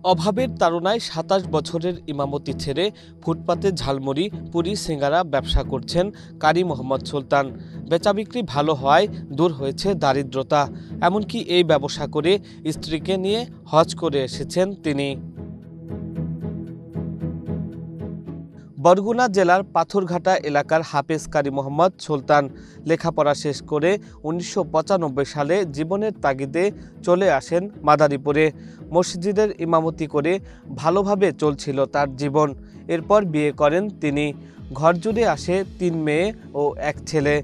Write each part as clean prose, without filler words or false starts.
অভাবের তাড়নায় ২৭ বছরের ইমামতি ছেড়ে ফুটপাতে ঝালমুড়ি, পুরি, সিঙ্গারা ব্যবসা করছেন কারি মোহাম্মদ সুলতান। বেচাবিক্রি ভালো হওয়ায় দূর হয়েছে দারিদ্রতা। এমনকি এই ব্যবসা করে স্ত্রীকে নিয়ে হজ করে এসেছেন তিনি। বরগুনা জেলার পাথরঘাটা এলাকার হাফেজ কারি মোহাম্মদ সুলতান লেখাপড়া শেষ করে ১৯৯৫ সালে জীবনের তাগিদে চলে আসেন মাদারীপুরে। মসজিদের ইমামতি করে ভালোভাবে চলছিল তার জীবন। এরপর বিয়ে করেন তিনি। ঘরজুড়ে আসে ৩ মেয়ে ও ১ ছেলে।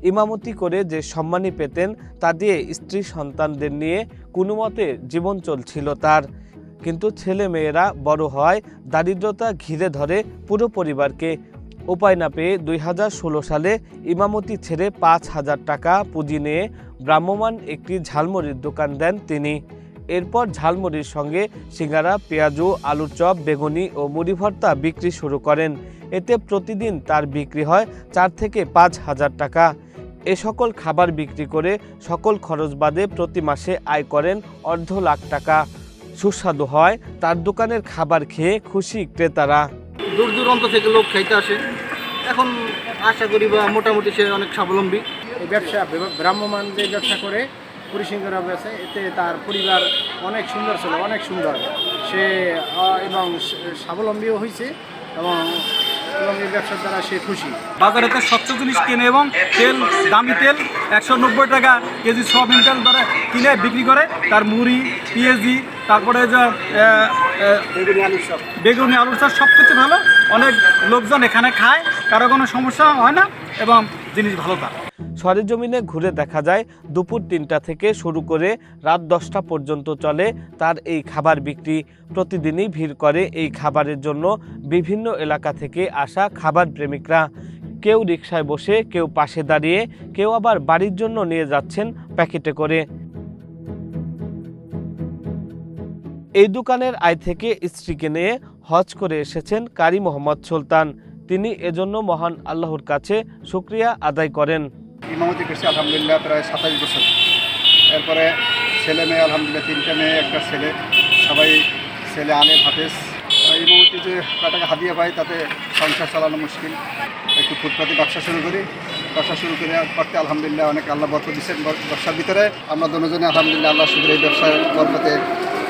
ইমামতি করে যে সম্মানী পেতেন তা দিয়ে স্ত্রী সন্তানদের নিয়ে কোনোমতে জীবন চলছিল তার। কিন্তু ছেলে মেয়েরা বড় হওয়ায় দারিদ্রতা ঘিরে ধরে পুরো পরিবারকে। উপায় না পেয়ে ২০১৬ সালে ইমামতি ছেড়ে ৫,০০০ টাকা পুঁজি নিয়ে ভ্রাম্যমাণ একটি ঝালমুড়ির দোকান দেন তিনি। এরপর ঝালমুড়ির সঙ্গে সিঙ্গারা, পেঁয়াজু, আলুর চপ, বেগুনি ও মুড়ি ভর্তা বিক্রি শুরু করেন। এতে প্রতিদিন তার বিক্রি হয় ৪ থেকে ৫,০০০ টাকা। এ সকল খাবার বিক্রি করে সকল খরচ বাদে প্রতি মাসে আয় করেন ১.৫ লাখ টাকা। সুস্বাদু হয় তার দোকানের খাবার খেয়ে খুশি ক্রেতারা। দূর দূরান্ত থেকে লোক খাইতে আসে। এখন আশা করি বা মোটামুটি সে অনেক স্বাবলম্বী। এই ব্যবসা ভ্রাম্যমাণ যে ব্যবসা করে পরিসংখ্যান ব্যবসা, এতে তার পরিবার অনেক সুন্দর ছিল, অনেক সুন্দর সে এবং স্বাবলম্বীও হয়েছে এবং এই ব্যবসার দ্বারা সে খুশি। বাজারেতে স্বচ্ছ জিনিস কেনে এবং তেল, দামি তেল ১৯০ টাকা কেজি সয়াবিন তেল দ্বারা কিনে বিক্রি করে। তার মুড়ি, পেঁয়াজি, তারপরে যে বেগুনি আলুর চপ সব কিছু ভালো। অনেক লোকজন এখানে খায়, কারো কোনো সমস্যা হয় না এবং জিনিস ভালো তার। সরেজমিনে ঘুরে দেখা যায় দুপুর ৩টা থেকে শুরু করে রাত ১০টা পর্যন্ত চলে তার এই খাবার বিক্রি। প্রতিদিনই ভিড় করে এই খাবারের জন্য বিভিন্ন এলাকা থেকে আসা খাবার প্রেমিকরা। কেউ রিকশায় বসে, কেউ পাশে দাঁড়িয়ে, কেউ আবার বাড়ির জন্য নিয়ে যাচ্ছেন প্যাকেটে করে। এই দোকানের আয় থেকে স্ত্রীকে নিয়ে হজ করে এসেছেন কারি মোহাম্মদ সুলতান। তিনি এজন্য মহান আল্লাহর কাছে শুকরিয়া আদায় করেন। ইমামতি করছি আলহামদুলিল্লাহ প্রায় ২৭ বছর। এরপরে ছেলে মেয়ে আলহামদুলিল্লাহ ৩টা মেয়ে, একটা ছেলে। সবাই ছেলে আলেম, হাফেজ। ইমামতি যে টাকা হাদিয়া পাই তাতে সংসার চালানো মুশকিল। একটু ফুটপাতি ব্যবসা শুরু করে করতে আলহামদুলিল্লাহ অনেক আল্লাহ বরকত দিচ্ছেন ব্যবসার ভিতরে। আমরা দুজনে আলহামদুলিল্লাহ আল্লাহ শুকর এই ব্যবসার বরকতে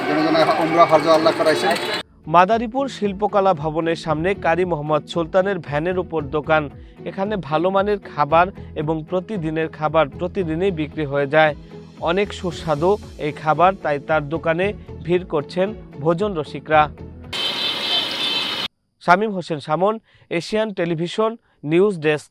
দুজনে উমরা হজ আল্লাহ করাইছেন। মাদারীপুর শিল্পকলা ভবনের সামনে কারি মোহাম্মদ সুলতানের ভ্যানের উপর দোকান। এখানে ভালো মানের খাবার এবং প্রতিদিনের খাবার প্রতিদিনই বিক্রি হয়ে যায়। অনেক সুস্বাদু এই খাবার, তাই তার দোকানে ভিড় করছেন ভোজন রসিকরা। Shamim Hossain Shamon, Asian television news desk.